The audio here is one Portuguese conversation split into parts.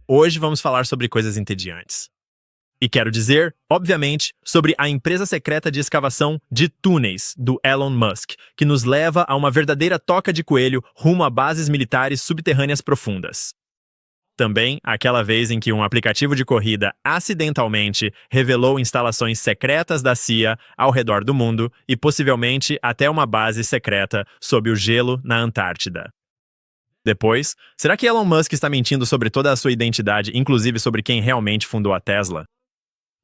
Hoje vamos falar sobre coisas entediantes. E quero dizer, obviamente, sobre a empresa secreta de escavação de túneis do Elon Musk, que nos leva a uma verdadeira toca de coelho rumo a bases militares subterrâneas profundas. Também aquela vez em que um aplicativo de corrida acidentalmente revelou instalações secretas da CIA ao redor do mundo e possivelmente até uma base secreta sob o gelo na Antártida. Depois, será que Elon Musk está mentindo sobre toda a sua identidade, inclusive sobre quem realmente fundou a Tesla?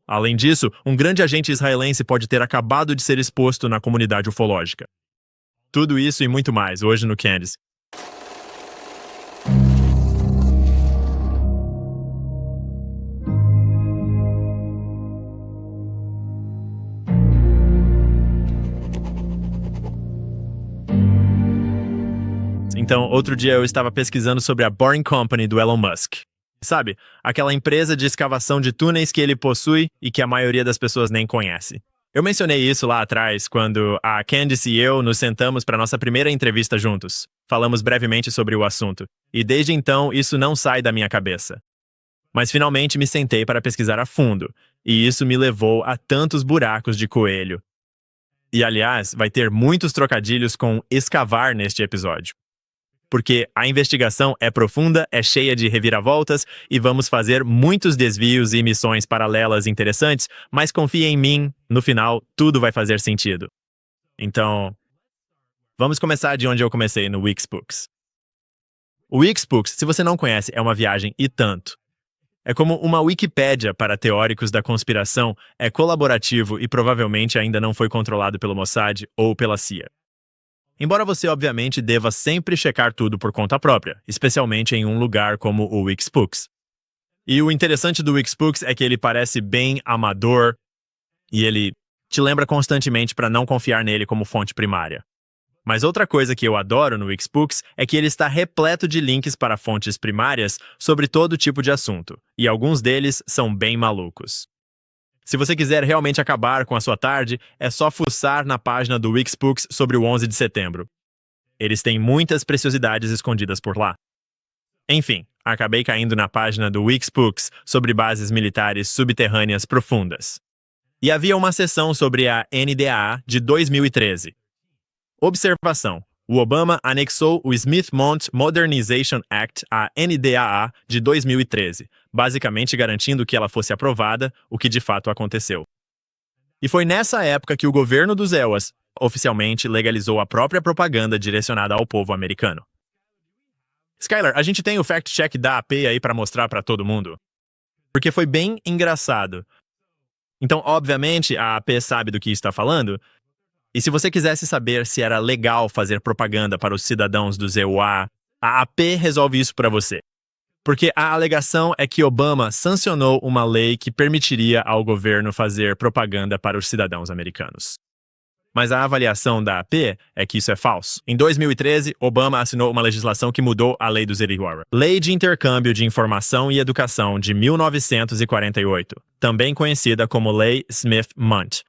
Além disso, um grande agente israelense pode ter acabado de ser exposto na comunidade ufológica. Tudo isso e muito mais hoje no Candice. Então, outro dia eu estava pesquisando sobre a Boring Company do Elon Musk. Sabe, aquela empresa de escavação de túneis que ele possui e que a maioria das pessoas nem conhece. Eu mencionei isso lá atrás, quando a Candice e eu nos sentamos para nossa primeira entrevista juntos. Falamos brevemente sobre o assunto, e desde então isso não sai da minha cabeça. Mas finalmente me sentei para pesquisar a fundo, e isso me levou a tantos buracos de coelho. E aliás, vai ter muitos trocadilhos com escavar neste episódio. Porque a investigação é profunda, é cheia de reviravoltas e vamos fazer muitos desvios e missões paralelas interessantes, mas confia em mim, no final, tudo vai fazer sentido. Então, vamos começar de onde eu comecei, no Wikspooks. O Wikspooks, se você não conhece, é uma viagem e tanto. É como uma Wikipédia para teóricos da conspiração, é colaborativo e provavelmente ainda não foi controlado pelo Mossad ou pela CIA. Embora você, obviamente, deva sempre checar tudo por conta própria, especialmente em um lugar como o Wikspooks. E o interessante do Wikspooks é que ele parece bem amador e ele te lembra constantemente para não confiar nele como fonte primária. Mas outra coisa que eu adoro no Wikspooks é que ele está repleto de links para fontes primárias sobre todo tipo de assunto, e alguns deles são bem malucos. Se você quiser realmente acabar com a sua tarde, é só fuçar na página do Wikspooks sobre o 11 de setembro. Eles têm muitas preciosidades escondidas por lá. Enfim, acabei caindo na página do Wikspooks sobre bases militares subterrâneas profundas. E havia uma seção sobre a NDAA de 2013. Observação: o Obama anexou o Smith-Mont Modernization Act à NDAA de 2013, basicamente garantindo que ela fosse aprovada, o que de fato aconteceu. E foi nessa época que o governo dos EWAs oficialmente legalizou a própria propaganda direcionada ao povo americano. Skylar, a gente tem o fact-check da AP aí para mostrar para todo mundo? Porque foi bem engraçado. Então, obviamente, a AP sabe do que está falando. E se você quisesse saber se era legal fazer propaganda para os cidadãos do EUA, a AP resolve isso para você. Porque a alegação é que Obama sancionou uma lei que permitiria ao governo fazer propaganda para os cidadãos americanos. Mas a avaliação da AP é que isso é falso. Em 2013, Obama assinou uma legislação que mudou a Lei do Zerihuara. Lei de Intercâmbio de Informação e Educação de 1948, também conhecida como Lei Smith-Mont.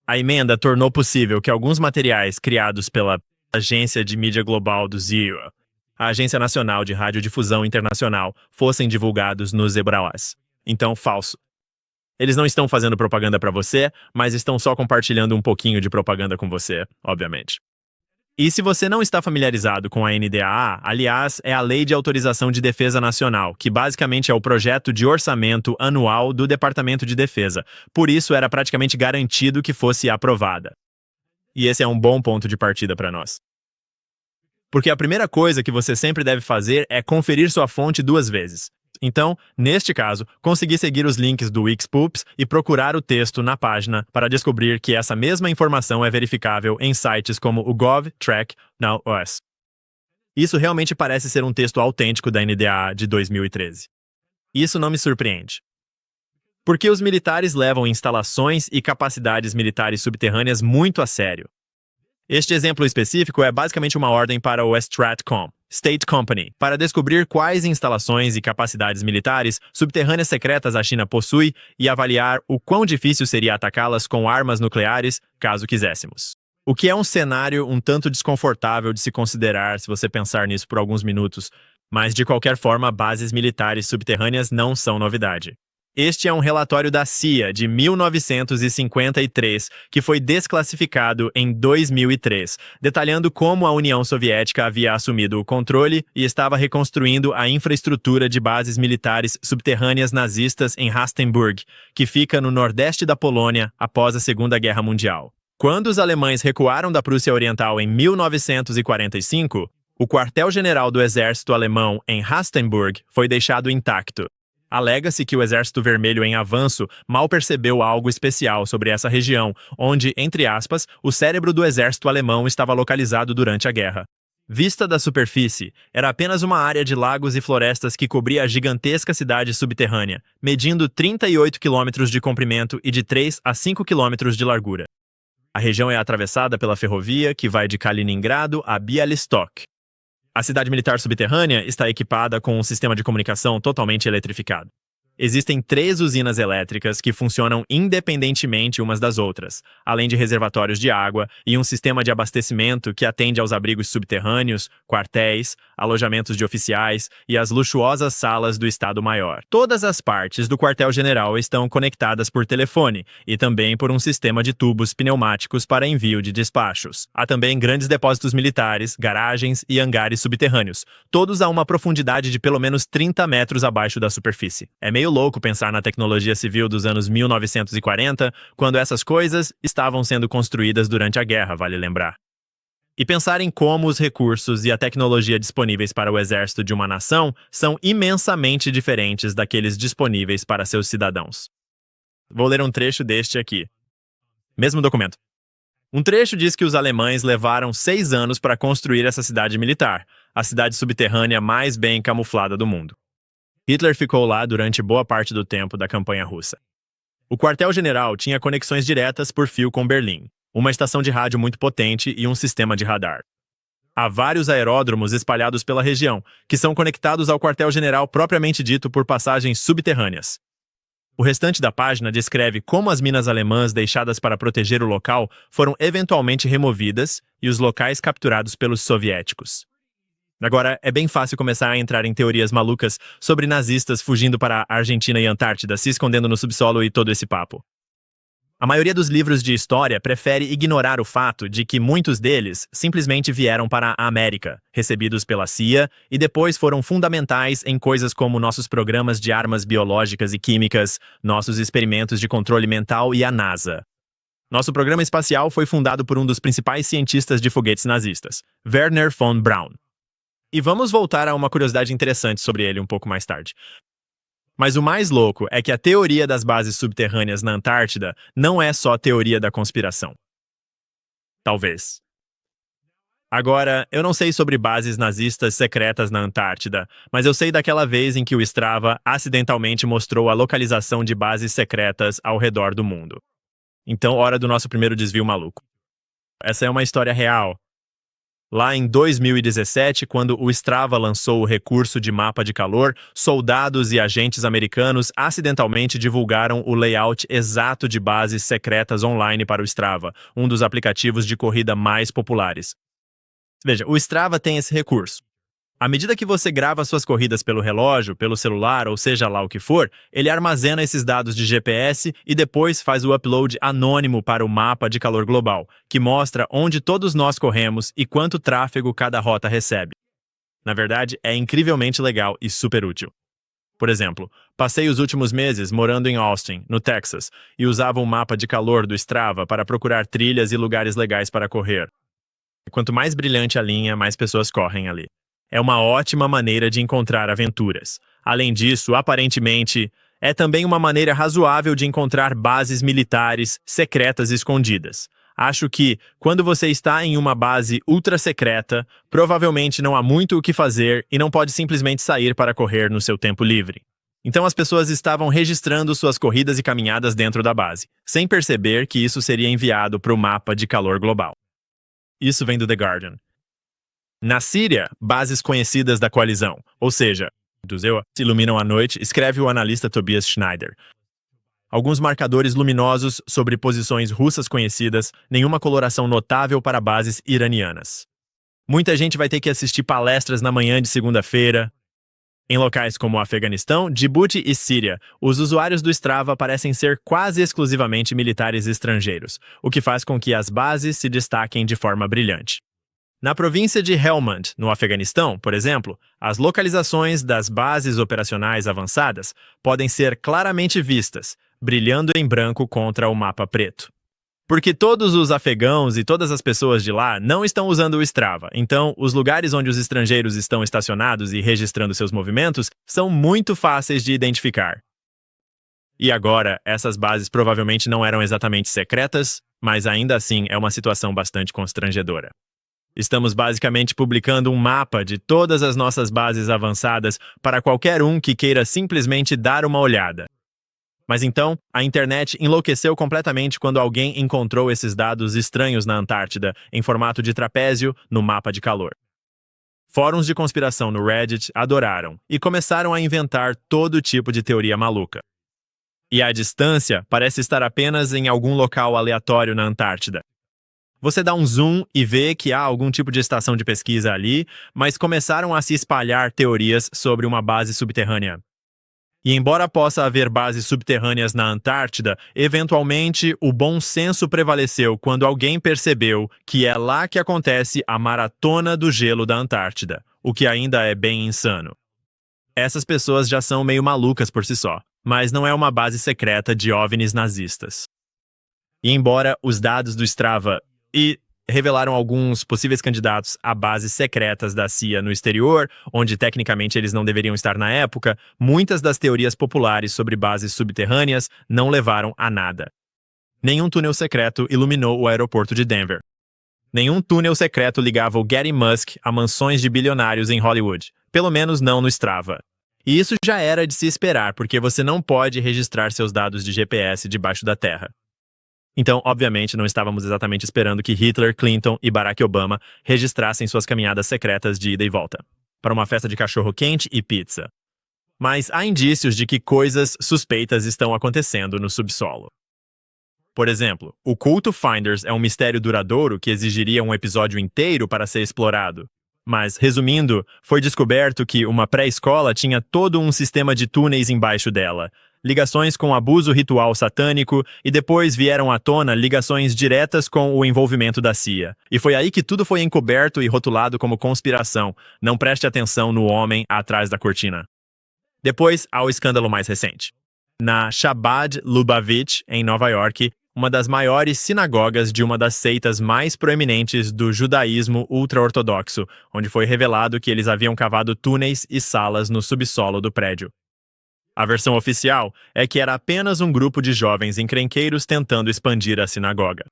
A emenda tornou possível que alguns materiais criados pela Agência de Mídia Global do ZIA, a Agência Nacional de Radiodifusão Internacional, fossem divulgados nos EBRAUAS. Então, falso. Eles não estão fazendo propaganda para você, mas estão só compartilhando um pouquinho de propaganda com você, obviamente. E se você não está familiarizado com a NDAA, aliás, é a Lei de Autorização de Defesa Nacional, que basicamente é o projeto de orçamento anual do Departamento de Defesa. Por isso, era praticamente garantido que fosse aprovada. E esse é um bom ponto de partida para nós. Porque a primeira coisa que você sempre deve fazer é conferir sua fonte 2 vezes. Então, neste caso, consegui seguir os links do Wikspooks e procurar o texto na página para descobrir que essa mesma informação é verificável em sites como o GovTrack Now OS. Isso realmente parece ser um texto autêntico da NDAA de 2013. Isso não me surpreende. Porque os militares levam instalações e capacidades militares subterrâneas muito a sério. Este exemplo específico é basicamente uma ordem para o STRATCOM, State Company, para descobrir quais instalações e capacidades militares subterrâneas secretas a China possui e avaliar o quão difícil seria atacá-las com armas nucleares, caso quiséssemos. O que é um cenário um tanto desconfortável de se considerar se você pensar nisso por alguns minutos, Mas, de qualquer forma, bases militares subterrâneas não são novidade. Este é um relatório da CIA de 1953, que foi desclassificado em 2003, detalhando como a União Soviética havia assumido o controle e estava reconstruindo a infraestrutura de bases militares subterrâneas nazistas em Rastenburg, que fica no nordeste da Polônia após a Segunda Guerra Mundial. Quando os alemães recuaram da Prússia Oriental em 1945, o quartel-general do exército alemão em Rastenburg foi deixado intacto. Alega-se que o Exército Vermelho em avanço mal percebeu algo especial sobre essa região, onde, entre aspas, o cérebro do exército alemão estava localizado durante a guerra. Vista da superfície, era apenas uma área de lagos e florestas que cobria a gigantesca cidade subterrânea, medindo 38 quilômetros de comprimento e de 3 a 5 quilômetros de largura. A região é atravessada pela ferrovia que vai de Kaliningrado a Bialystok. A cidade militar subterrânea está equipada com um sistema de comunicação totalmente eletrificado. Existem 3 usinas elétricas que funcionam independentemente umas das outras, além de reservatórios de água e um sistema de abastecimento que atende aos abrigos subterrâneos, quartéis, alojamentos de oficiais e as luxuosas salas do Estado-Maior. Todas as partes do quartel-general estão conectadas por telefone e também por um sistema de tubos pneumáticos para envio de despachos. Há também grandes depósitos militares, garagens e hangares subterrâneos, todos a uma profundidade de pelo menos 30 metros abaixo da superfície. É meio louco pensar na tecnologia civil dos anos 1940, quando essas coisas estavam sendo construídas durante a guerra, vale lembrar. E pensar em como os recursos e a tecnologia disponíveis para o exército de uma nação são imensamente diferentes daqueles disponíveis para seus cidadãos. Vou ler um trecho deste aqui. Mesmo documento. Um trecho diz que os alemães levaram 6 anos para construir essa cidade militar, a cidade subterrânea mais bem camuflada do mundo. Hitler ficou lá durante boa parte do tempo da campanha russa. O quartel-general tinha conexões diretas por fio com Berlim, uma estação de rádio muito potente e um sistema de radar. Há vários aeródromos espalhados pela região, que são conectados ao quartel-general propriamente dito por passagens subterrâneas. O restante da página descreve como as minas alemãs deixadas para proteger o local foram eventualmente removidas e os locais capturados pelos soviéticos. Agora, é bem fácil começar a entrar em teorias malucas sobre nazistas fugindo para a Argentina e Antártida, se escondendo no subsolo e todo esse papo. A maioria dos livros de história prefere ignorar o fato de que muitos deles simplesmente vieram para a América, recebidos pela CIA, e depois foram fundamentais em coisas como nossos programas de armas biológicas e químicas, nossos experimentos de controle mental e a NASA. Nosso programa espacial foi fundado por um dos principais cientistas de foguetes nazistas, Wernher von Braun. E vamos voltar a uma curiosidade interessante sobre ele um pouco mais tarde. Mas o mais louco é que a teoria das bases subterrâneas na Antártida não é só teoria da conspiração. Talvez. Agora, eu não sei sobre bases nazistas secretas na Antártida, mas eu sei daquela vez em que o Strava acidentalmente mostrou a localização de bases secretas ao redor do mundo. Então, hora do nosso primeiro desvio maluco. Essa é uma história real. Lá em 2017, quando o Strava lançou o recurso de mapa de calor, soldados e agentes americanos acidentalmente divulgaram o layout exato de bases secretas online para o Strava, um dos aplicativos de corrida mais populares. Veja, o Strava tem esse recurso. À medida que você grava suas corridas pelo relógio, pelo celular ou seja lá o que for, ele armazena esses dados de GPS e depois faz o upload anônimo para o mapa de calor global, que mostra onde todos nós corremos e quanto tráfego cada rota recebe. Na verdade, é incrivelmente legal e super útil. Por exemplo, passei os últimos meses morando em Austin, no Texas, e usava o mapa de calor do Strava para procurar trilhas e lugares legais para correr. Quanto mais brilhante a linha, mais pessoas correm ali. É uma ótima maneira de encontrar aventuras. Além disso, aparentemente, é também uma maneira razoável de encontrar bases militares secretas escondidas. Acho que, quando você está em uma base ultra secreta, provavelmente não há muito o que fazer e não pode simplesmente sair para correr no seu tempo livre. Então as pessoas estavam registrando suas corridas e caminhadas dentro da base, sem perceber que isso seria enviado para o mapa de calor global. Isso vem do The Guardian. Na Síria, bases conhecidas da coalizão, ou seja, dos EUA, se iluminam à noite, escreve o analista Tobias Schneider. Alguns marcadores luminosos sobre posições russas conhecidas, nenhuma coloração notável para bases iranianas. Muita gente vai ter que assistir palestras na manhã de segunda-feira, Em locais como o Afeganistão, Djibouti e Síria, os usuários do Strava parecem ser quase exclusivamente militares estrangeiros, o que faz com que as bases se destaquem de forma brilhante. Na província de Helmand, no Afeganistão, por exemplo, as localizações das bases operacionais avançadas podem ser claramente vistas, brilhando em branco contra o mapa preto. Porque todos os afegãos e todas as pessoas de lá não estão usando o Strava, então os lugares onde os estrangeiros estão estacionados e registrando seus movimentos são muito fáceis de identificar. E agora, essas bases provavelmente não eram exatamente secretas, mas ainda assim é uma situação bastante constrangedora. Estamos basicamente publicando um mapa de todas as nossas bases avançadas para qualquer um que queira simplesmente dar uma olhada. Mas então, a internet enlouqueceu completamente quando alguém encontrou esses dados estranhos na Antártida, em formato de trapézio, no mapa de calor. Fóruns de conspiração no Reddit adoraram e começaram a inventar todo tipo de teoria maluca. E a distância parece estar apenas em algum local aleatório na Antártida. Você dá um zoom e vê que há algum tipo de estação de pesquisa ali, mas começaram a se espalhar teorias sobre uma base subterrânea. E embora possa haver bases subterrâneas na Antártida, eventualmente o bom senso prevaleceu quando alguém percebeu que é lá que acontece a maratona do gelo da Antártida, o que ainda é bem insano. Essas pessoas já são meio malucas por si só, mas não é uma base secreta de OVNIs nazistas. E embora os dados do Strava revelaram alguns possíveis candidatos a bases secretas da CIA no exterior, onde tecnicamente eles não deveriam estar na época, muitas das teorias populares sobre bases subterrâneas não levaram a nada. Nenhum túnel secreto iluminou o aeroporto de Denver. Nenhum túnel secreto ligava o Getty Musk a mansões de bilionários em Hollywood, pelo menos não no Strava. E isso já era de se esperar, porque você não pode registrar seus dados de GPS debaixo da terra. Então, obviamente, não estávamos exatamente esperando que Hitler, Clinton e Barack Obama registrassem suas caminhadas secretas de ida e volta, para uma festa de cachorro-quente e pizza. Mas há indícios de que coisas suspeitas estão acontecendo no subsolo. Por exemplo, o culto Finders é um mistério duradouro que exigiria um episódio inteiro para ser explorado. Mas, resumindo, foi descoberto que uma pré-escola tinha todo um sistema de túneis embaixo dela, ligações com abuso ritual satânico e depois vieram à tona ligações diretas com o envolvimento da CIA. E foi aí que tudo foi encoberto e rotulado como conspiração. Não preste atenção no homem atrás da cortina. Depois, há o escândalo mais recente. Na Chabad Lubavitch, em Nova York, uma das maiores sinagogas de uma das seitas mais proeminentes do judaísmo ultra-ortodoxo, onde foi revelado que eles haviam cavado túneis e salas no subsolo do prédio. A versão oficial é que era apenas um grupo de jovens encrenqueiros tentando expandir a sinagoga.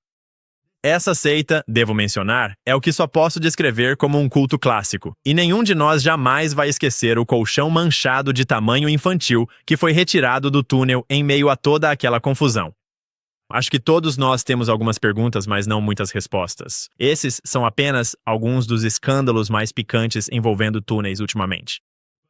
Essa seita, devo mencionar, é o que só posso descrever como um culto clássico, e nenhum de nós jamais vai esquecer o colchão manchado de tamanho infantil que foi retirado do túnel em meio a toda aquela confusão. Acho que todos nós temos algumas perguntas, mas não muitas respostas. Esses são apenas alguns dos escândalos mais picantes envolvendo túneis ultimamente.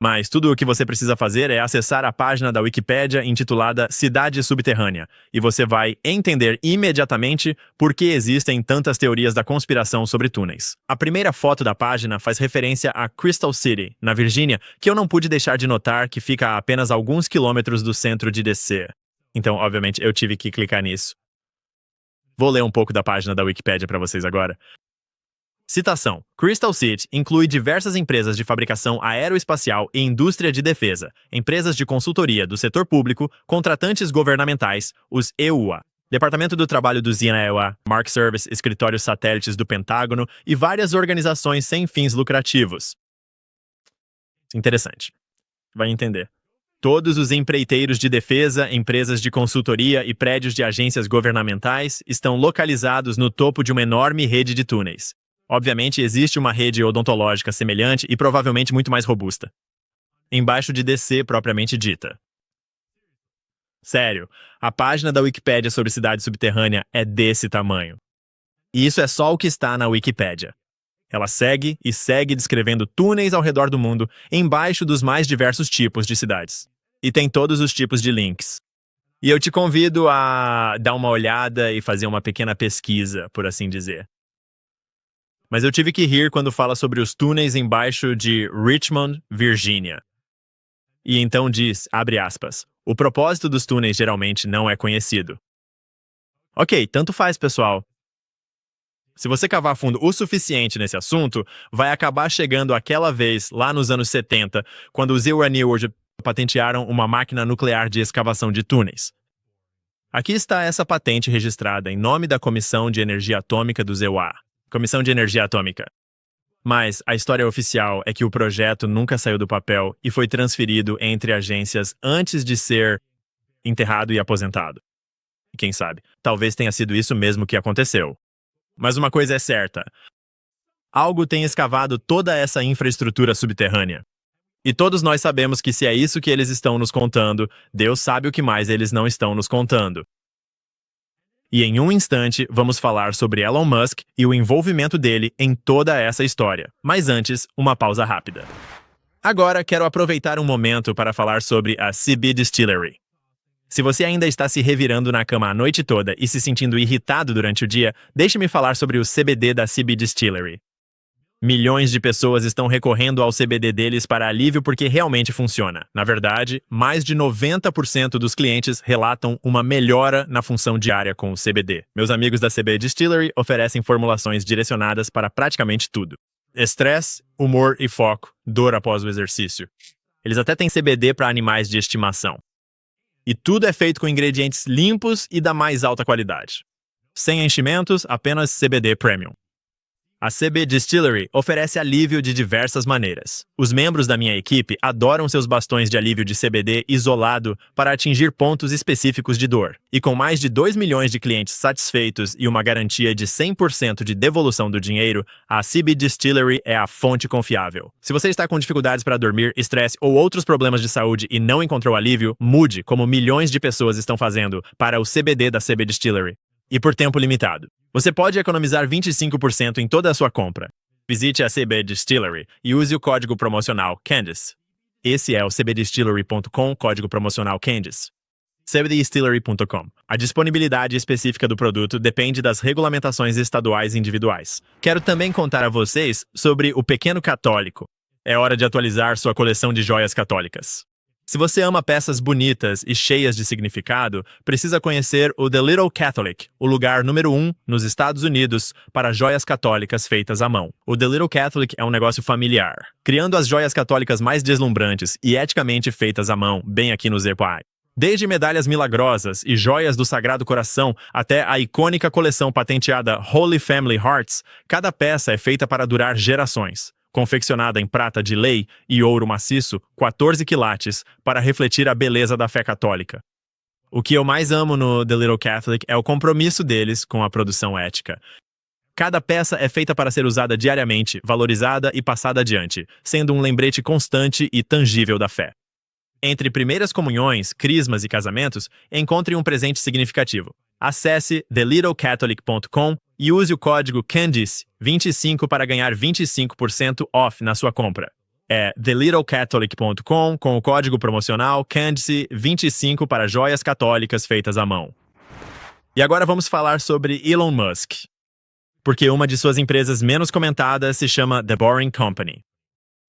Mas tudo o que você precisa fazer é acessar a página da Wikipédia intitulada Cidade Subterrânea, e você vai entender imediatamente por que existem tantas teorias da conspiração sobre túneis. A primeira foto da página faz referência a Crystal City, na Virgínia, que eu não pude deixar de notar que fica a apenas alguns quilômetros do centro de DC. Então, obviamente, eu tive que clicar nisso. Vou ler um pouco da página da Wikipédia para vocês agora. Citação: Crystal City inclui diversas empresas de fabricação aeroespacial e indústria de defesa, empresas de consultoria do setor público, contratantes governamentais, os EUA, Departamento do Trabalho do EUA, Mark Service, escritórios satélites do Pentágono e várias organizações sem fins lucrativos. Interessante. Vai entender. Todos os empreiteiros de defesa, empresas de consultoria e prédios de agências governamentais estão localizados no topo de uma enorme rede de túneis. Obviamente, existe uma rede odontológica semelhante e provavelmente muito mais robusta. Embaixo de DC propriamente dita. Sério, a página da Wikipédia sobre cidade subterrânea é desse tamanho. E isso é só o que está na Wikipédia. Ela segue e segue descrevendo túneis ao redor do mundo embaixo dos mais diversos tipos de cidades. E tem todos os tipos de links. E eu te convido a dar uma olhada e fazer uma pequena pesquisa, por assim dizer. Mas eu tive que rir quando fala sobre os túneis embaixo de Richmond, Virgínia. E então diz, abre aspas, o propósito dos túneis geralmente não é conhecido. Ok, tanto faz, pessoal. Se você cavar fundo o suficiente nesse assunto, vai acabar chegando aquela vez, lá nos anos 70, quando os Iranians patentearam uma máquina nuclear de escavação de túneis. Aqui está essa patente registrada em nome da Comissão de Energia Atômica do EUA, Comissão de Energia Atômica. Mas a história oficial é que o projeto nunca saiu do papel e foi transferido entre agências antes de ser enterrado e aposentado. E quem sabe, talvez tenha sido isso mesmo que aconteceu. Mas uma coisa é certa. Algo tem escavado toda essa infraestrutura subterrânea. E todos nós sabemos que se é isso que eles estão nos contando, Deus sabe o que mais eles não estão nos contando. E em um instante, vamos falar sobre Elon Musk e o envolvimento dele em toda essa história. Mas antes, uma pausa rápida. Agora, quero aproveitar um momento para falar sobre a CB Distillery. Se você ainda está se revirando na cama a noite toda e se sentindo irritado durante o dia, deixe-me falar sobre o CBD da CB Distillery. Milhões de pessoas estão recorrendo ao CBD deles para alívio porque realmente funciona. Na verdade, mais de 90% dos clientes relatam uma melhora na função diária com o CBD. Meus amigos da CB Distillery oferecem formulações direcionadas para praticamente tudo: estresse, humor e foco, dor após o exercício. Eles até têm CBD para animais de estimação. E tudo é feito com ingredientes limpos e da mais alta qualidade. Sem enchimentos, apenas CBD Premium. A CB Distillery oferece alívio de diversas maneiras. Os membros da minha equipe adoram seus bastões de alívio de CBD isolado para atingir pontos específicos de dor. E com mais de 2 milhões de clientes satisfeitos e uma garantia de 100% de devolução do dinheiro, a CB Distillery é a fonte confiável. Se você está com dificuldades para dormir, estresse ou outros problemas de saúde e não encontrou alívio, mude, como milhões de pessoas estão fazendo, para o CBD da CB Distillery. E por tempo limitado. Você pode economizar 25% em toda a sua compra. Visite a CB Distillery e use o código promocional Candice. Esse é o cbdistillery.com, código promocional Candice. cbdistillery.com. A disponibilidade específica do produto depende das regulamentações estaduais e individuais. Quero também contar a vocês sobre o Pequeno Católico. É hora de atualizar sua coleção de joias católicas. Se você ama peças bonitas e cheias de significado, precisa conhecer o The Little Catholic, o lugar número 1 nos Estados Unidos para joias católicas feitas à mão. O The Little Catholic é um negócio familiar, criando as joias católicas mais deslumbrantes e eticamente feitas à mão, bem aqui no ZPI. Desde medalhas milagrosas e joias do Sagrado Coração até a icônica coleção patenteada Holy Family Hearts, cada peça é feita para durar gerações. Confeccionada em prata de lei e ouro maciço, 14 quilates, para refletir a beleza da fé católica. O que eu mais amo no The Little Catholic é o compromisso deles com a produção ética. Cada peça é feita para ser usada diariamente, valorizada e passada adiante, sendo um lembrete constante e tangível da fé. Entre primeiras comunhões, crismas e casamentos, encontre um presente significativo. Acesse thelittlecatholic.com e use o código CANDICE25 para ganhar 25% off na sua compra. É thelittlecatholic.com com o código promocional CANDICE25 para joias católicas feitas à mão. E agora vamos falar sobre Elon Musk. Porque uma de suas empresas menos comentadas se chama The Boring Company.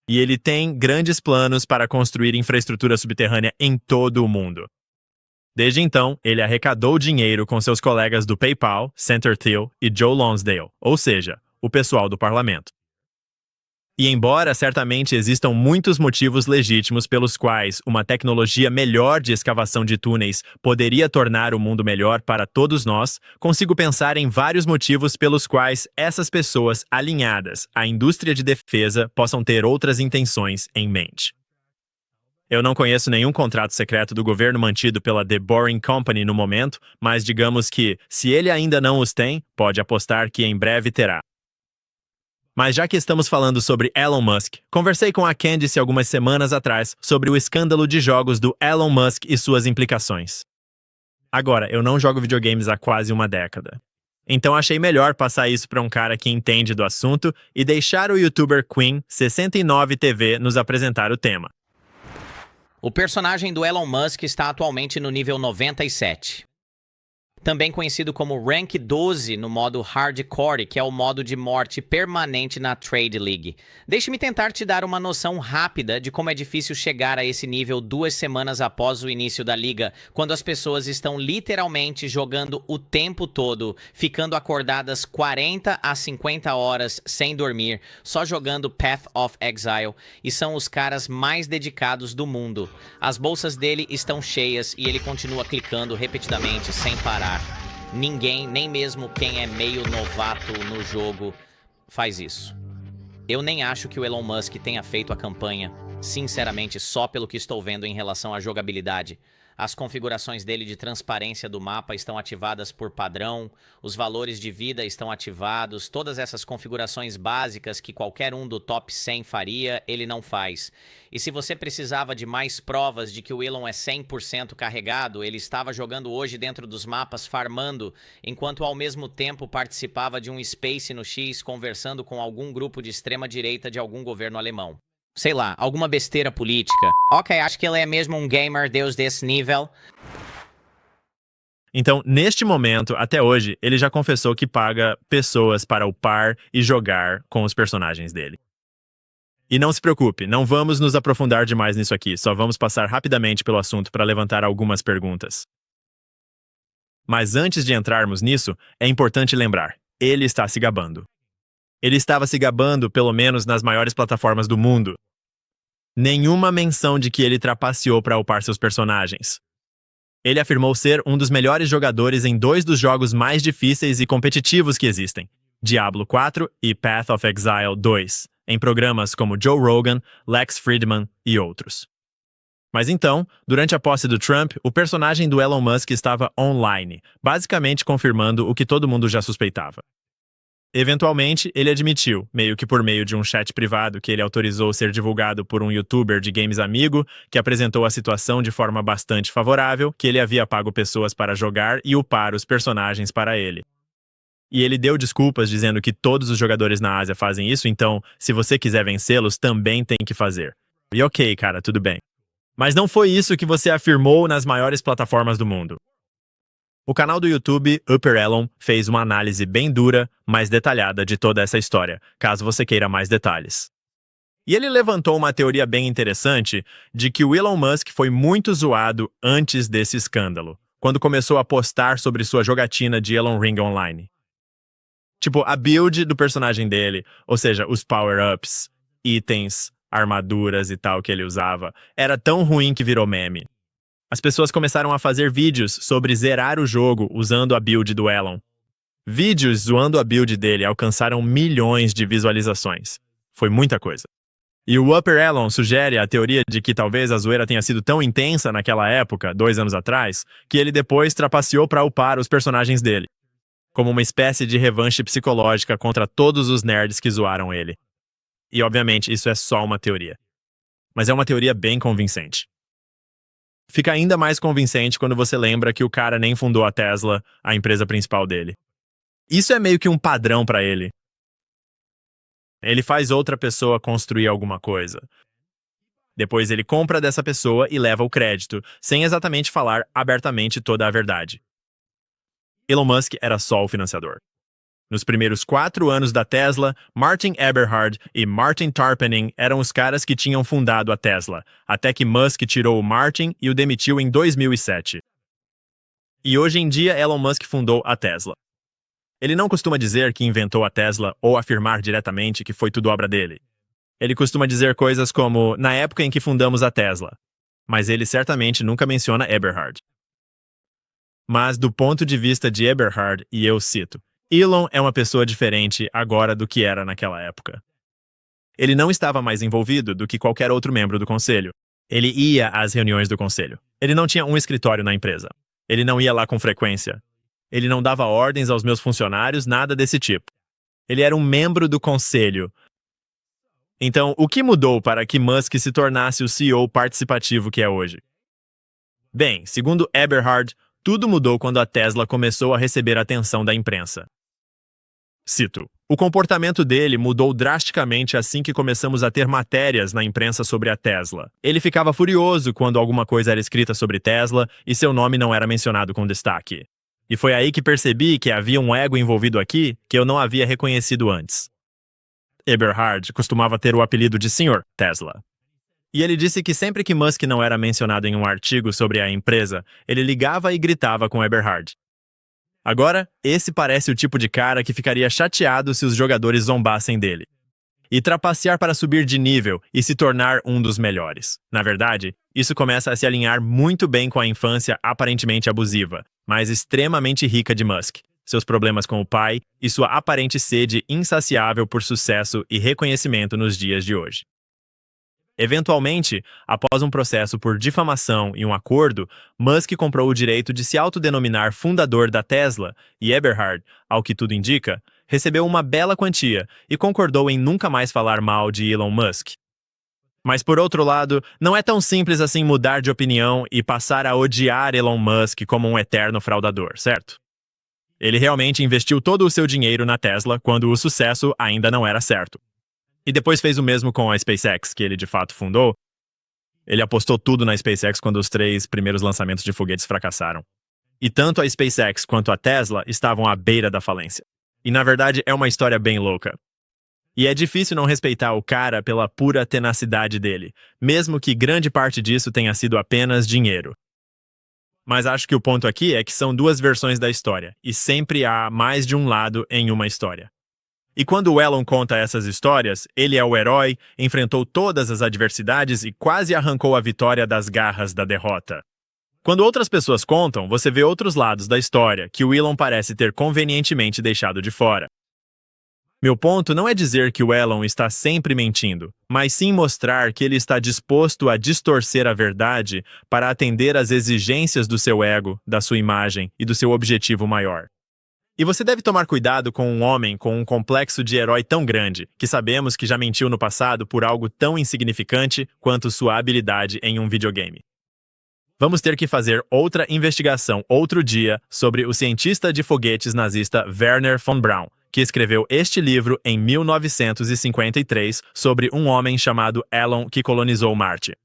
E ele tem grandes planos para construir infraestrutura subterrânea em todo o mundo. Desde então, ele arrecadou dinheiro com seus colegas do PayPal, Sender Thiel e Joe Lonsdale, ou seja, o pessoal do parlamento. E embora certamente existam muitos motivos legítimos pelos quais uma tecnologia melhor de escavação de túneis poderia tornar o mundo melhor para todos nós, consigo pensar em vários motivos pelos quais essas pessoas alinhadas à indústria de defesa possam ter outras intenções em mente. Eu não conheço nenhum contrato secreto do governo mantido pela The Boring Company no momento, mas digamos que, se ele ainda não os tem, pode apostar que em breve terá. Mas já que estamos falando sobre Elon Musk, conversei com a Candice algumas semanas atrás sobre o escândalo de jogos do Elon Musk e suas implicações. Agora, eu não jogo videogames há quase uma década. Então achei melhor passar isso para um cara que entende do assunto e deixar o youtuber Queen69TV nos apresentar o tema. O personagem do Elon Musk está atualmente no nível 97. também conhecido como Rank 12 no modo Hardcore, que é o modo de morte permanente na Trade League. Deixe-me tentar te dar uma noção rápida de como é difícil chegar a esse nível 2 semanas após o início da liga, quando as pessoas estão literalmente jogando o tempo todo, ficando acordadas 40 a 50 horas sem dormir, só jogando Path of Exile, e são os caras mais dedicados do mundo. As bolsas dele estão cheias e ele continua clicando repetidamente sem parar. Ninguém, nem mesmo quem é meio novato no jogo, faz isso. Eu nem acho que o Elon Musk tenha feito a campanha, sinceramente, só pelo que estou vendo em relação à jogabilidade. As configurações dele de transparência do mapa estão ativadas por padrão, os valores de vida estão ativados, todas essas configurações básicas que qualquer um do top 100 faria, ele não faz. E se você precisava de mais provas de que o Elon é 100% carregado, ele estava jogando hoje dentro dos mapas farmando, enquanto ao mesmo tempo participava de um Space no X conversando com algum grupo de extrema direita de algum governo alemão. Sei lá, alguma besteira política. Ok, acho que ele é mesmo um gamer deus desse nível. Então, neste momento, até hoje, ele já confessou que paga pessoas para upar e jogar com os personagens dele. E não se preocupe, não vamos nos aprofundar demais nisso aqui, só vamos passar rapidamente pelo assunto para levantar algumas perguntas. Mas antes de entrarmos nisso, é importante lembrar, ele está se gabando. Ele estava se gabando, pelo menos nas maiores plataformas do mundo. Nenhuma menção de que ele trapaceou para upar seus personagens. Ele afirmou ser um dos melhores jogadores em 2 dos jogos mais difíceis e competitivos que existem, Diablo 4 e Path of Exile 2, em programas como Joe Rogan, Lex Fridman e outros. Mas então, durante a posse do Trump, o personagem do Elon Musk estava online, basicamente confirmando o que todo mundo já suspeitava. Eventualmente, ele admitiu, meio que por meio de um chat privado que ele autorizou ser divulgado por um youtuber de games amigo, que apresentou a situação de forma bastante favorável, que ele havia pago pessoas para jogar e upar os personagens para ele. E ele deu desculpas dizendo que todos os jogadores na Ásia fazem isso, então, se você quiser vencê-los, também tem que fazer. E ok, cara, tudo bem. Mas não foi isso que você afirmou nas maiores plataformas do mundo. O canal do YouTube Upper Elon fez uma análise bem dura, mas detalhada de toda essa história, caso você queira mais detalhes. E ele levantou uma teoria bem interessante de que o Elon Musk foi muito zoado antes desse escândalo, quando começou a postar sobre sua jogatina de Elon Ring Online. Tipo, a build do personagem dele, ou seja, os power-ups, itens, armaduras e tal que ele usava, era tão ruim que virou meme. As pessoas começaram a fazer vídeos sobre zerar o jogo usando a build do Elon. Vídeos zoando a build dele alcançaram milhões de visualizações. Foi muita coisa. E o Upper Elon sugere a teoria de que talvez a zoeira tenha sido tão intensa naquela época, 2 anos atrás, que ele depois trapaceou para upar os personagens dele, como uma espécie de revanche psicológica contra todos os nerds que zoaram ele. E obviamente isso é só uma teoria. Mas é uma teoria bem convincente. Fica ainda mais convincente quando você lembra que o cara nem fundou a Tesla, a empresa principal dele. Isso é meio que um padrão para ele. Ele faz outra pessoa construir alguma coisa. Depois ele compra dessa pessoa e leva o crédito, sem exatamente falar abertamente toda a verdade. Elon Musk era só o financiador. Nos primeiros 4 anos da Tesla, Martin Eberhard e Martin Tarpenning eram os caras que tinham fundado a Tesla, até que Musk tirou o Martin e o demitiu em 2007. E hoje em dia Elon Musk fundou a Tesla. Ele não costuma dizer que inventou a Tesla ou afirmar diretamente que foi tudo obra dele. Ele costuma dizer coisas como, na época em que fundamos a Tesla. Mas ele certamente nunca menciona Eberhard. Mas do ponto de vista de Eberhard, e eu cito, Elon é uma pessoa diferente agora do que era naquela época. Ele não estava mais envolvido do que qualquer outro membro do conselho. Ele ia às reuniões do conselho. Ele não tinha um escritório na empresa. Ele não ia lá com frequência. Ele não dava ordens aos meus funcionários, nada desse tipo. Ele era um membro do conselho. Então, o que mudou para que Musk se tornasse o CEO participativo que é hoje? Bem, segundo Eberhard, tudo mudou quando a Tesla começou a receber atenção da imprensa. Cito, o comportamento dele mudou drasticamente assim que começamos a ter matérias na imprensa sobre a Tesla. Ele ficava furioso quando alguma coisa era escrita sobre Tesla e seu nome não era mencionado com destaque. E foi aí que percebi que havia um ego envolvido aqui que eu não havia reconhecido antes. Eberhard costumava ter o apelido de Sr. Tesla. E ele disse que sempre que Musk não era mencionado em um artigo sobre a empresa, ele ligava e gritava com Eberhard. Agora, esse parece o tipo de cara que ficaria chateado se os jogadores zombassem dele. E trapacear para subir de nível e se tornar um dos melhores. Na verdade, isso começa a se alinhar muito bem com a infância aparentemente abusiva, mas extremamente rica de Musk, seus problemas com o pai e sua aparente sede insaciável por sucesso e reconhecimento nos dias de hoje. Eventualmente, após um processo por difamação e um acordo, Musk comprou o direito de se autodenominar fundador da Tesla e Eberhard, ao que tudo indica, recebeu uma bela quantia e concordou em nunca mais falar mal de Elon Musk. Mas por outro lado, não é tão simples assim mudar de opinião e passar a odiar Elon Musk como um eterno fraudador, certo? Ele realmente investiu todo o seu dinheiro na Tesla quando o sucesso ainda não era certo. E depois fez o mesmo com a SpaceX, que ele de fato fundou. Ele apostou tudo na SpaceX quando os 3 primeiros lançamentos de foguetes fracassaram. E tanto a SpaceX quanto a Tesla estavam à beira da falência. E na verdade é uma história bem louca. E é difícil não respeitar o cara pela pura tenacidade dele, mesmo que grande parte disso tenha sido apenas dinheiro. Mas acho que o ponto aqui é que são 2 versões da história, e sempre há mais de um lado em uma história. E quando o Elon conta essas histórias, ele é o herói, enfrentou todas as adversidades e quase arrancou a vitória das garras da derrota. Quando outras pessoas contam, você vê outros lados da história que o Elon parece ter convenientemente deixado de fora. Meu ponto não é dizer que o Elon está sempre mentindo, mas sim mostrar que ele está disposto a distorcer a verdade para atender às exigências do seu ego, da sua imagem e do seu objetivo maior. E você deve tomar cuidado com um homem com um complexo de herói tão grande, que sabemos que já mentiu no passado por algo tão insignificante quanto sua habilidade em um videogame. Vamos ter que fazer outra investigação outro dia sobre o cientista de foguetes nazista Wernher von Braun, que escreveu este livro em 1953 sobre um homem chamado Elon que colonizou Marte.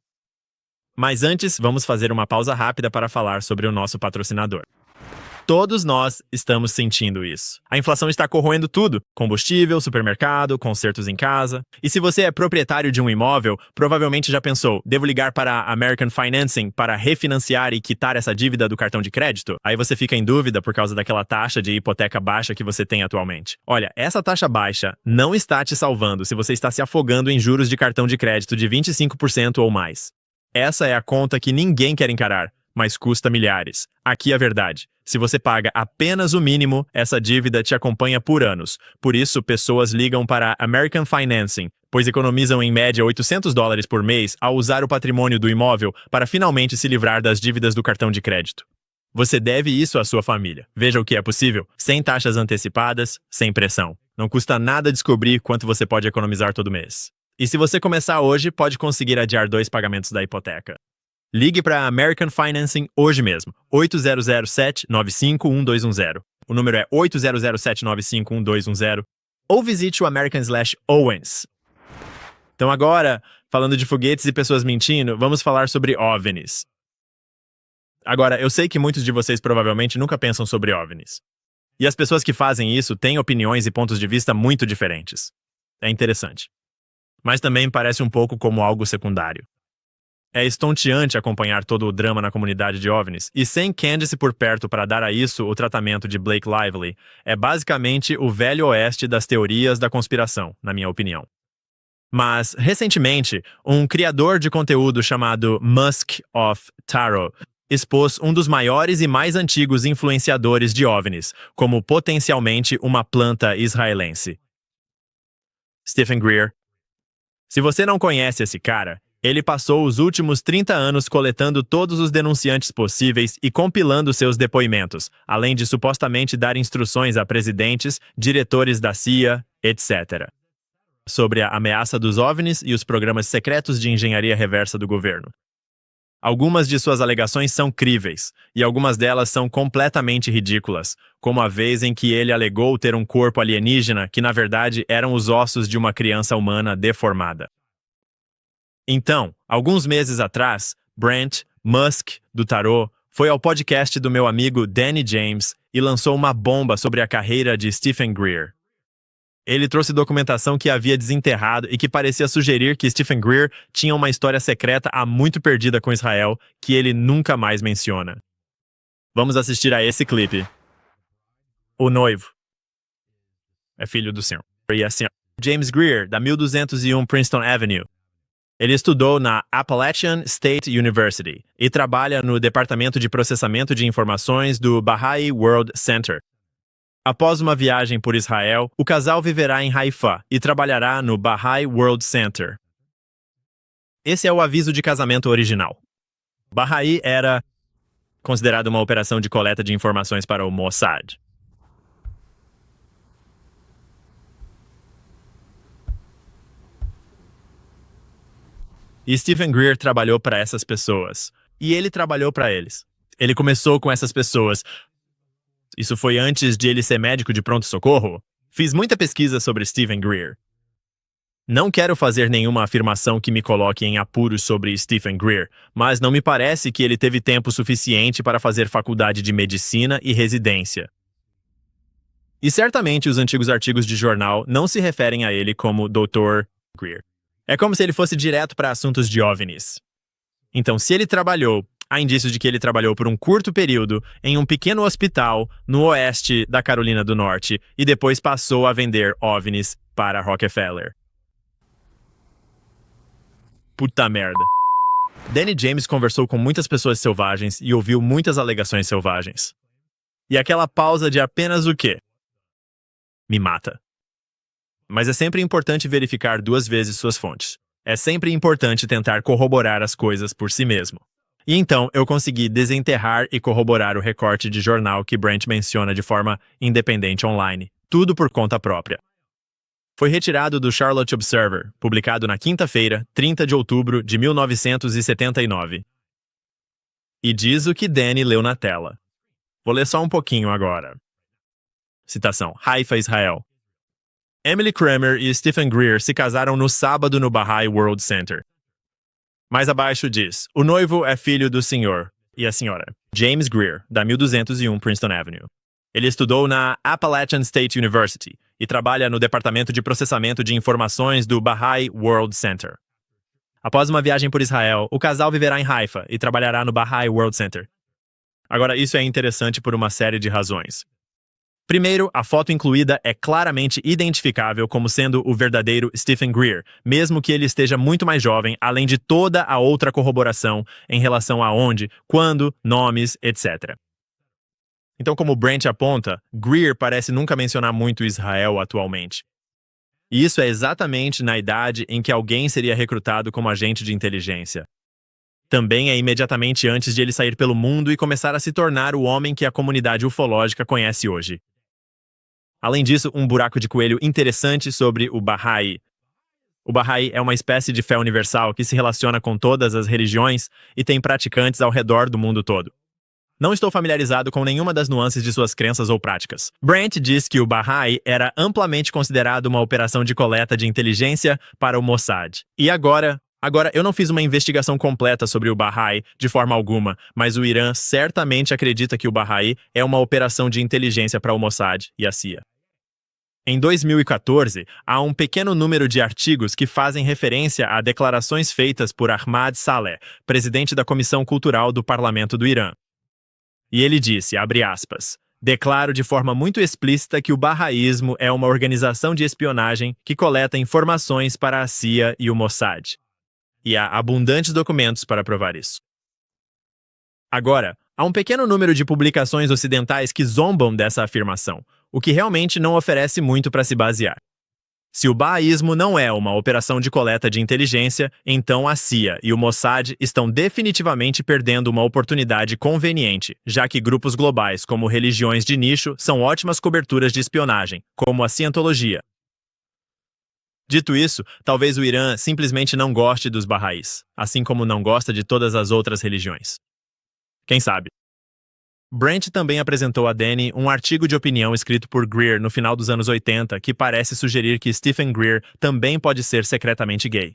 Mas antes, vamos fazer uma pausa rápida para falar sobre o nosso patrocinador. Todos nós estamos sentindo isso. A inflação está corroendo tudo: combustível, supermercado, consertos em casa. E se você é proprietário de um imóvel, provavelmente já pensou: devo ligar para a American Financing para refinanciar e quitar essa dívida do cartão de crédito? Aí você fica em dúvida por causa daquela taxa de hipoteca baixa que você tem atualmente. Olha, essa taxa baixa não está te salvando se você está se afogando em juros de cartão de crédito de 25% ou mais. Essa é a conta que ninguém quer encarar, mas custa milhares. Aqui a verdade: se você paga apenas o mínimo, essa dívida te acompanha por anos. Por isso, pessoas ligam para a American Financing, pois economizam em média $800 por mês ao usar o patrimônio do imóvel para finalmente se livrar das dívidas do cartão de crédito. Você deve isso à sua família. Veja o que é possível, sem taxas antecipadas, sem pressão. Não custa nada descobrir quanto você pode economizar todo mês. E se você começar hoje, pode conseguir adiar 2 pagamentos da hipoteca. Ligue para a American Financing hoje mesmo, 8007-951210. O número é 8007-951210. Ou visite o American/Owens. Então agora, falando de foguetes e pessoas mentindo, vamos falar sobre OVNIs. Agora, eu sei que muitos de vocês provavelmente nunca pensam sobre OVNIs. E as pessoas que fazem isso têm opiniões e pontos de vista muito diferentes. É interessante. Mas também parece um pouco como algo secundário. É estonteante acompanhar todo o drama na comunidade de OVNIs, e sem Candace por perto para dar a isso o tratamento de Blake Lively, é basicamente o velho oeste das teorias da conspiração, na minha opinião. Mas, recentemente, um criador de conteúdo chamado Musk of Tarot expôs um dos maiores e mais antigos influenciadores de OVNIs, como potencialmente uma planta israelense. Stephen Greer. Se você não conhece esse cara, ele passou os últimos 30 anos coletando todos os denunciantes possíveis e compilando seus depoimentos, além de supostamente dar instruções a presidentes, diretores da CIA, etc., sobre a ameaça dos OVNIs e os programas secretos de engenharia reversa do governo. Algumas de suas alegações são críveis, e algumas delas são completamente ridículas, como a vez em que ele alegou ter um corpo alienígena que na verdade eram os ossos de uma criança humana deformada. Então, alguns meses atrás, Brent Musk, do Tarot, foi ao podcast do meu amigo Danny James e lançou uma bomba sobre a carreira de Stephen Greer. Ele trouxe documentação que havia desenterrado e que parecia sugerir que Stephen Greer tinha uma história secreta há muito perdida com Israel que ele nunca mais menciona. Vamos assistir a esse clipe. O noivo é filho do senhor e a senhora James Greer, da 1201 Princeton Avenue. Ele estudou na Appalachian State University e trabalha no Departamento de Processamento de Informações do Baha'i World Center. Após uma viagem por Israel, o casal viverá em Haifa e trabalhará no Baha'i World Center. Esse é o aviso de casamento original. Baha'i era considerado uma operação de coleta de informações para o Mossad. E Stephen Greer trabalhou para essas pessoas. E ele trabalhou para eles. Ele começou com essas pessoas. Isso foi antes de ele ser médico de pronto-socorro. Fiz muita pesquisa sobre Stephen Greer. Não quero fazer nenhuma afirmação que me coloque em apuros sobre Stephen Greer, mas não me parece que ele teve tempo suficiente para fazer faculdade de medicina e residência. E certamente os antigos artigos de jornal não se referem a ele como Dr. Greer. É como se ele fosse direto para assuntos de OVNIs. Então, se ele trabalhou, há indícios de que ele trabalhou por um curto período em um pequeno hospital no oeste da Carolina do Norte e depois passou a vender OVNIs para Rockefeller. Puta merda. Danny James conversou com muitas pessoas selvagens e ouviu muitas alegações selvagens. E aquela pausa de apenas o quê? Me mata. Mas é sempre importante verificar 2 vezes suas fontes. É sempre importante tentar corroborar as coisas por si mesmo. E então eu consegui desenterrar e corroborar o recorte de jornal que Brent menciona de forma independente online, tudo por conta própria. Foi retirado do Charlotte Observer, publicado na quinta-feira, 30 de outubro de 1979. E diz o que Danny leu na tela. Vou ler só um pouquinho agora. Citação: Haifa, Israel. Emily Kramer e Stephen Greer se casaram no sábado no Baha'i World Center. Mais abaixo diz: o noivo é filho do senhor e a senhora James Greer, da 1201 Princeton Avenue. Ele estudou na Appalachian State University e trabalha no Departamento de Processamento de Informações do Baha'i World Center. Após uma viagem por Israel, o casal viverá em Haifa e trabalhará no Baha'i World Center. Agora, isso é interessante por uma série de razões. Primeiro, a foto incluída é claramente identificável como sendo o verdadeiro Stephen Greer, mesmo que ele esteja muito mais jovem, além de toda a outra corroboração em relação a onde, quando, nomes, etc. Então, como Brent aponta, Greer parece nunca mencionar muito Israel atualmente. E isso é exatamente na idade em que alguém seria recrutado como agente de inteligência. Também é imediatamente antes de ele sair pelo mundo e começar a se tornar o homem que a comunidade ufológica conhece hoje. Além disso, um buraco de coelho interessante sobre o Baha'i. O Baha'i é uma espécie de fé universal que se relaciona com todas as religiões e tem praticantes ao redor do mundo todo. Não estou familiarizado com nenhuma das nuances de suas crenças ou práticas. Brent diz que o Baha'i era amplamente considerado uma operação de coleta de inteligência para o Mossad. E agora, eu não fiz uma investigação completa sobre o Baha'i de forma alguma, mas o Irã certamente acredita que o Baha'i é uma operação de inteligência para o Mossad e a CIA. Em 2014, há um pequeno número de artigos que fazem referência a declarações feitas por Ahmad Saleh, presidente da Comissão Cultural do Parlamento do Irã. E ele disse, abre aspas, declaro de forma muito explícita que o Bahaísmo é uma organização de espionagem que coleta informações para a CIA e o Mossad. E há abundantes documentos para provar isso. Agora, há um pequeno número de publicações ocidentais que zombam dessa afirmação, o que realmente não oferece muito para se basear. Se o bahaísmo não é uma operação de coleta de inteligência, então a CIA e o Mossad estão definitivamente perdendo uma oportunidade conveniente, já que grupos globais como religiões de nicho são ótimas coberturas de espionagem, como a cientologia. Dito isso, talvez o Irã simplesmente não goste dos Bahaís, assim como não gosta de todas as outras religiões. Quem sabe? Brent também apresentou a Danny um artigo de opinião escrito por Greer no final dos anos 80 que parece sugerir que Stephen Greer também pode ser secretamente gay.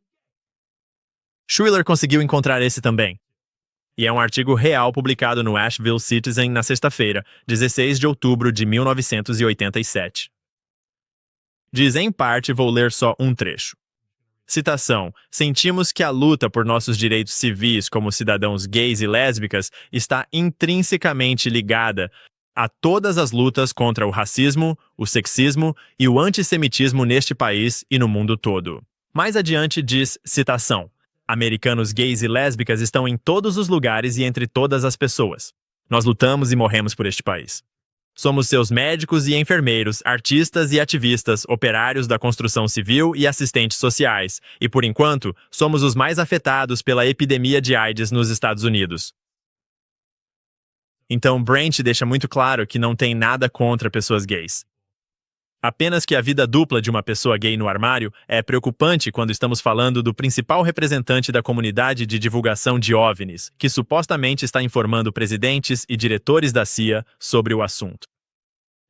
Schuyler conseguiu encontrar esse também. E é um artigo real publicado no Asheville Citizen na sexta-feira, 16 de outubro de 1987. Diz em parte, vou ler só um trecho. Citação: sentimos que a luta por nossos direitos civis como cidadãos gays e lésbicas está intrinsecamente ligada a todas as lutas contra o racismo, o sexismo e o antissemitismo neste país e no mundo todo. Mais adiante diz, citação: americanos gays e lésbicas estão em todos os lugares e entre todas as pessoas. Nós lutamos e morremos por este país. Somos seus médicos e enfermeiros, artistas e ativistas, operários da construção civil e assistentes sociais, e por enquanto, somos os mais afetados pela epidemia de AIDS nos Estados Unidos. Então, Brent deixa muito claro que não tem nada contra pessoas gays. Apenas que a vida dupla de uma pessoa gay no armário é preocupante quando estamos falando do principal representante da comunidade de divulgação de OVNIs, que supostamente está informando presidentes e diretores da CIA sobre o assunto.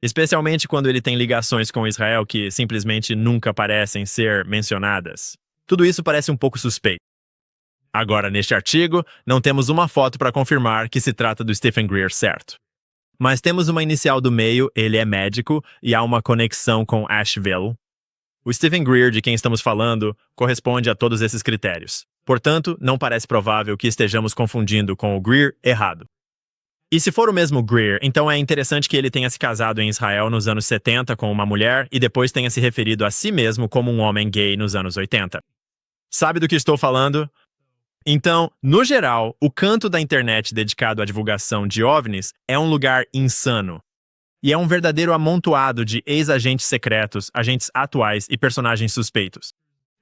Especialmente quando ele tem ligações com Israel que simplesmente nunca parecem ser mencionadas. Tudo isso parece um pouco suspeito. Agora, neste artigo, não temos uma foto para confirmar que se trata do Stephen Greer certo. Mas temos uma inicial do meio, ele é médico, e há uma conexão com Asheville. O Stephen Greer, de quem estamos falando, corresponde a todos esses critérios. Portanto, não parece provável que estejamos confundindo com o Greer errado. E se for o mesmo Greer, então é interessante que ele tenha se casado em Israel nos anos 70 com uma mulher e depois tenha se referido a si mesmo como um homem gay nos anos 80. Sabe do que estou falando? Então, no geral, o canto da internet dedicado à divulgação de OVNIs é um lugar insano. E é um verdadeiro amontoado de ex-agentes secretos, agentes atuais e personagens suspeitos.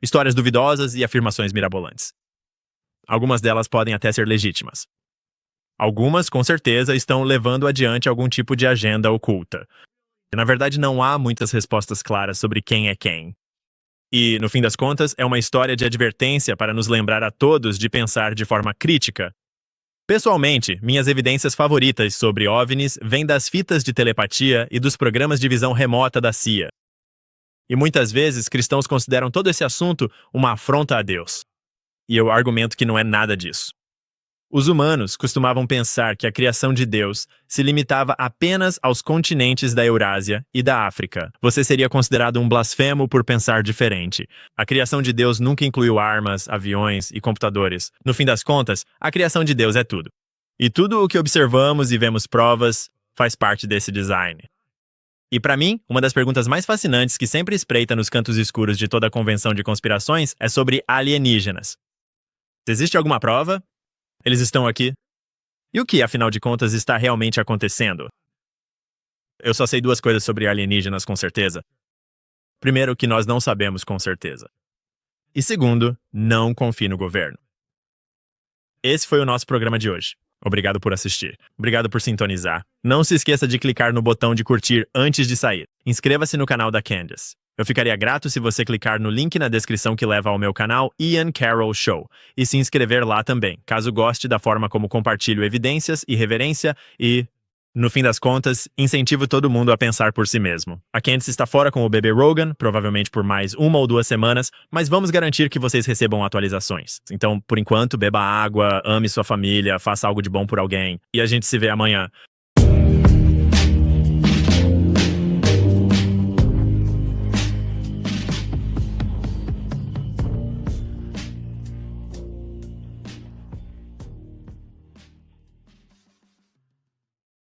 Histórias duvidosas e afirmações mirabolantes. Algumas delas podem até ser legítimas. Algumas, com certeza, estão levando adiante algum tipo de agenda oculta. E, na verdade, não há muitas respostas claras sobre quem é quem. E, no fim das contas, é uma história de advertência para nos lembrar a todos de pensar de forma crítica. Pessoalmente, minhas evidências favoritas sobre OVNIs vêm das fitas de telepatia e dos programas de visão remota da CIA. E muitas vezes, cristãos consideram todo esse assunto uma afronta a Deus. E eu argumento que não é nada disso. Os humanos costumavam pensar que a criação de Deus se limitava apenas aos continentes da Eurásia e da África. Você seria considerado um blasfemo por pensar diferente. A criação de Deus nunca incluiu armas, aviões e computadores. No fim das contas, a criação de Deus é tudo. E tudo o que observamos e vemos provas faz parte desse design. E para mim, uma das perguntas mais fascinantes que sempre espreita nos cantos escuros de toda a convenção de conspirações é sobre alienígenas. Existe alguma prova? Eles estão aqui? E o que, afinal de contas, está realmente acontecendo? Eu só sei duas coisas sobre alienígenas com certeza. Primeiro, que nós não sabemos com certeza. E segundo, não confie no governo. Esse foi o nosso programa de hoje. Obrigado por assistir. Obrigado por sintonizar. Não se esqueça de clicar no botão de curtir antes de sair. Inscreva-se no canal da Candace. Eu ficaria grato se você clicar no link na descrição que leva ao meu canal Ian Carroll Show e se inscrever lá também, caso goste da forma como compartilho evidências e reverência e, no fim das contas, incentivo todo mundo a pensar por si mesmo. A Candace está fora com o bebê Rogan, provavelmente por mais 1 ou 2 semanas, mas vamos garantir que vocês recebam atualizações. Então, por enquanto, beba água, ame sua família, faça algo de bom por alguém e a gente se vê amanhã.